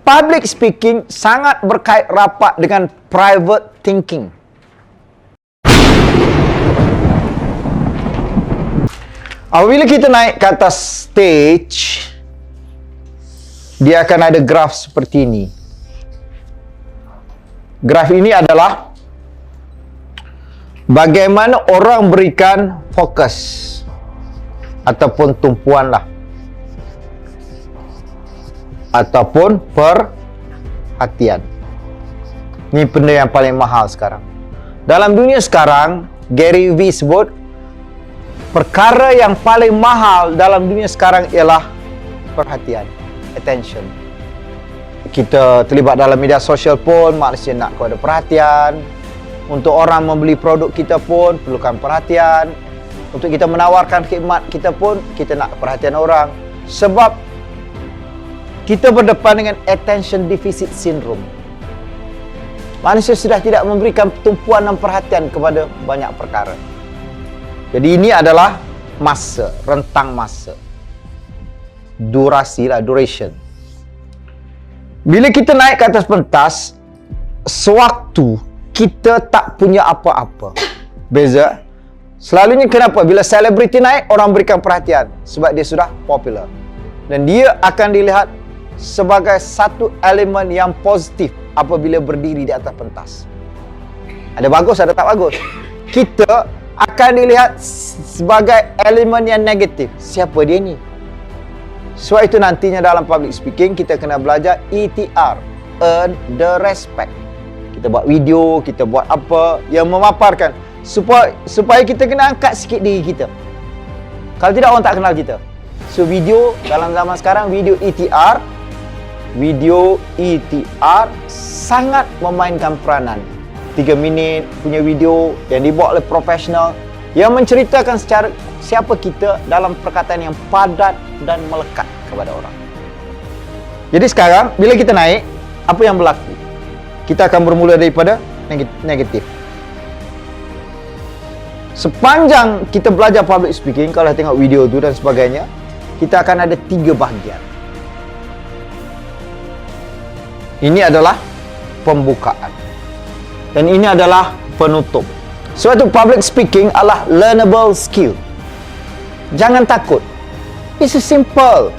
public speaking sangat berkait rapat dengan private thinking. Apabila kita naik ke atas stage, dia akan ada graf seperti ini. Graf ini adalah bagaimana orang berikan fokus ataupun tumpuan lah, ataupun perhatian. Ini benda yang paling mahal sekarang. Dalam dunia sekarang, Gary Vee sebut perkara yang paling mahal dalam dunia sekarang ialah perhatian, attention. Kita terlibat dalam media sosial pun, manusia nak kepada perhatian. Untuk orang membeli produk kita pun perlukan perhatian. Untuk kita menawarkan khidmat kita pun, kita nak perhatian orang. Sebab kita berdepan dengan attention deficit syndrome. Manusia sudah tidak memberikan tumpuan dan perhatian kepada banyak perkara. Jadi ini adalah masa, rentang masa. Durasi lah, duration. Bila kita naik ke atas pentas, sewaktu kita tak punya apa-apa. Beza. Selalunya kenapa? Bila selebriti naik, orang berikan perhatian. Sebab dia sudah popular. Dan dia akan dilihat sebagai satu elemen yang positif apabila berdiri di atas pentas. Ada bagus, ada tak bagus. Kita akan dilihat sebagai elemen yang negatif. Siapa dia ni? Sebab itu nantinya dalam public speaking kita kena belajar ETR, earn the respect. Kita buat video, kita buat apa yang memaparkan supaya kita kena angkat sikit diri kita. Kalau tidak, orang tak kenal kita. So video dalam zaman sekarang, video ETR sangat memainkan peranan. 3 minit punya video yang dibuat oleh profesional yang menceritakan secara siapa kita dalam perkataan yang padat dan melekat kepada orang. Jadi sekarang bila kita naik, apa yang berlaku? Kita akan bermula daripada negatif. Sepanjang kita belajar public speaking, kalau tengok video tu dan sebagainya, kita akan ada 3 bahagian. Ini adalah pembukaan. Dan ini adalah penutup. Suatu public speaking adalah learnable skill. Jangan takut. It's simple.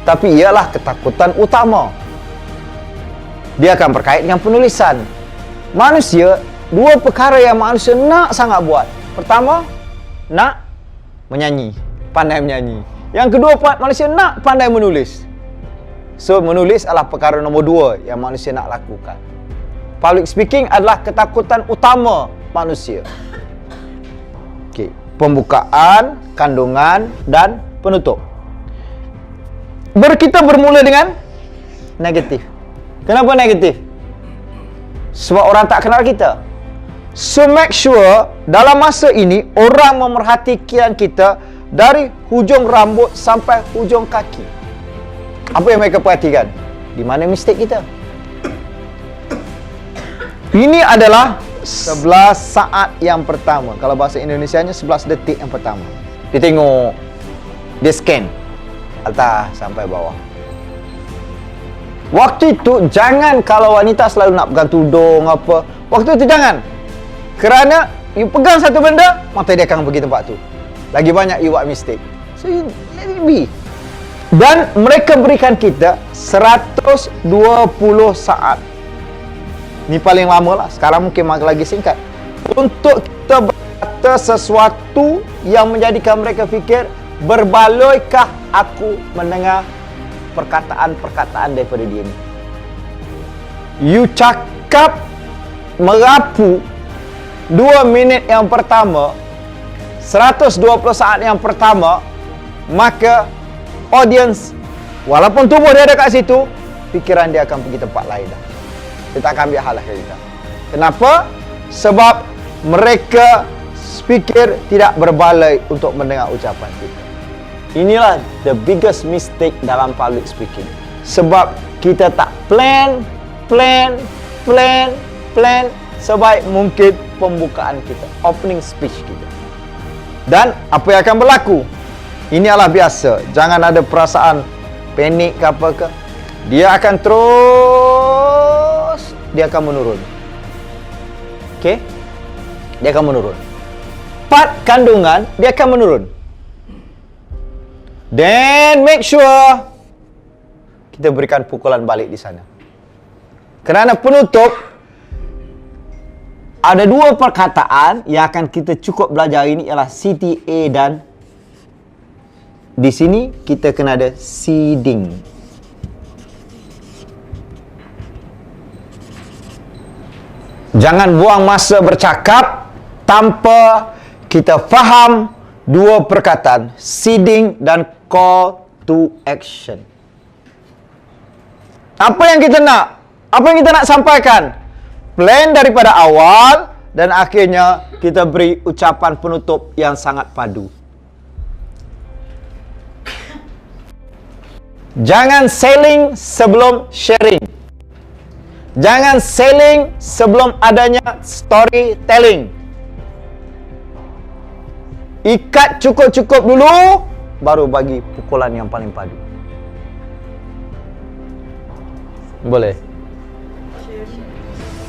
Tapi ialah ketakutan utama. Dia akan berkait dengan penulisan. Manusia, 2 perkara yang manusia nak sangat buat. Pertama, nak menyanyi. Pandai menyanyi. Yang kedua, manusia nak pandai menulis. So, menulis adalah perkara nombor 2 yang manusia nak lakukan. Public speaking adalah ketakutan utama manusia. Okey, pembukaan, kandungan dan penutup. Kita bermula dengan negatif. Kenapa negatif? Sebab orang tak kenal kita. So make sure dalam masa ini orang memerhatikan kita dari hujung rambut sampai hujung kaki. Apa yang mereka perhatikan? Di mana mistake kita? Ini adalah 11 saat yang pertama. Kalau bahasa Indonesianya 11 detik yang pertama. Dia tengok, dia scan atas sampai bawah. Waktu itu jangan, kalau wanita selalu nak pegang tudung apa, waktu itu jangan. Kerana you pegang satu benda, mata dia akan pergi tempat tu. Lagi banyak you buat mistake. So you let it be. Dan mereka berikan kita 120 saat. Ini paling lama lah. Sekarang mungkin lagi singkat. Untuk kita berkata sesuatu yang menjadikan mereka fikir, berbaloikah aku mendengar perkataan-perkataan daripada dia ni. You cakap merapu 2 minit yang pertama, 120 saat yang pertama, maka audience, walaupun tubuh dia ada kat situ, fikiran dia akan pergi tempat lain dah. Dia tak akan ambil hal kita. Kenapa? Sebab mereka fikir tidak berbaloi untuk mendengar ucapan kita. Inilah the biggest mistake dalam public speaking. Sebab kita tak plan sebaik mungkin pembukaan kita, opening speech kita. Dan apa yang akan berlaku? Ini adalah biasa. Jangan ada perasaan panik ke apa ke. dia akan terus, dia akan menurun. Okey? Dia akan menurun. Part kandungan, dia akan menurun. Then make sure kita berikan pukulan balik di sana. Kerana penutup, ada dua perkataan yang akan kita cukup belajar ini ialah CTA dan di sini kita kena ada seeding. Jangan buang masa bercakap tanpa kita faham dua perkataan, seeding dan call to action. Apa yang kita nak? Apa yang kita nak sampaikan? Plan daripada awal dan akhirnya kita beri ucapan penutup yang sangat padu. Jangan selling sebelum sharing. Jangan selling sebelum adanya storytelling. Ikat cukup-cukup dulu, baru bagi pukulan yang paling padu. Boleh?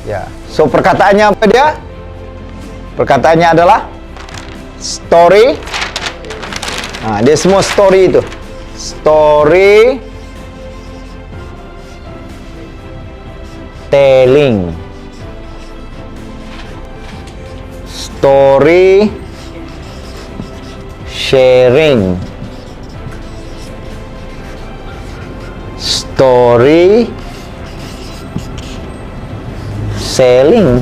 Ya. So perkataannya apa dia? Perkataannya adalah story. Dia semua story itu. Story telling. Story sharing. Story selling.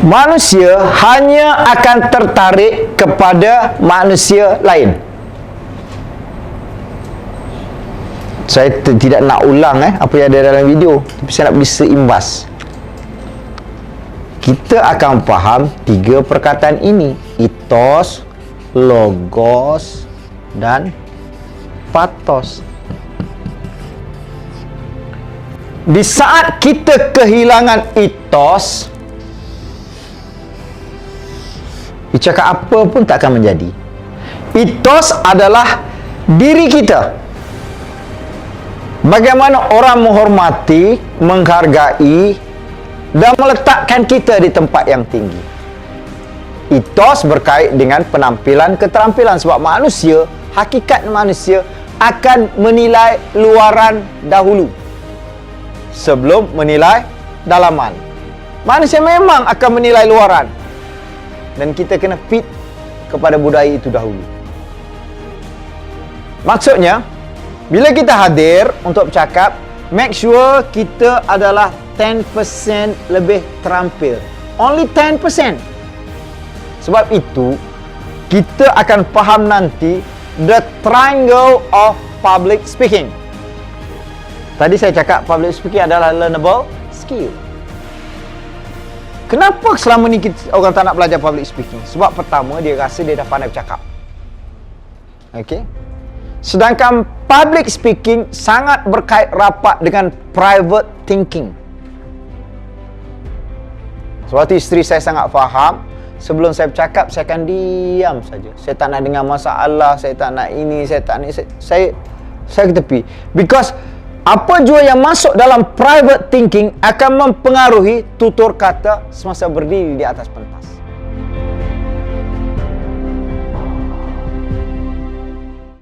Manusia hanya akan tertarik kepada manusia lain. Saya tidak nak ulang apa yang ada dalam video, tapi saya nak beri seimbas. Kita akan faham tiga perkataan ini: ethos, logos, dan pathos. Di saat kita kehilangan ethos, cakap apa pun tak akan menjadi. Ethos adalah diri kita. Bagaimana orang menghormati, menghargai, dan meletakkan kita di tempat yang tinggi. Ethos berkait dengan penampilan, keterampilan. Sebab manusia, hakikat manusia akan menilai luaran dahulu sebelum menilai dalaman. Manusia memang akan menilai luaran, dan kita kena fit kepada budaya itu dahulu. Maksudnya, bila kita hadir untuk bercakap, make sure kita adalah 10% lebih terampil. Only 10%. Sebab itu, kita akan faham nanti the triangle of public speaking. Tadi saya cakap public speaking adalah learnable skill. Kenapa selama ni orang tak nak belajar public speaking? Sebab pertama, dia rasa dia dah pandai bercakap. Okey? Sedangkan public speaking sangat berkait rapat dengan private thinking. Sebab itu isteri saya sangat faham. Sebelum saya bercakap, saya akan diam saja. Saya tak nak dengar masalah, saya tak nak ini, saya tak nak ini. Saya ke tepi. Because apa jua yang masuk dalam private thinking akan mempengaruhi tutur kata semasa berdiri di atas pentas.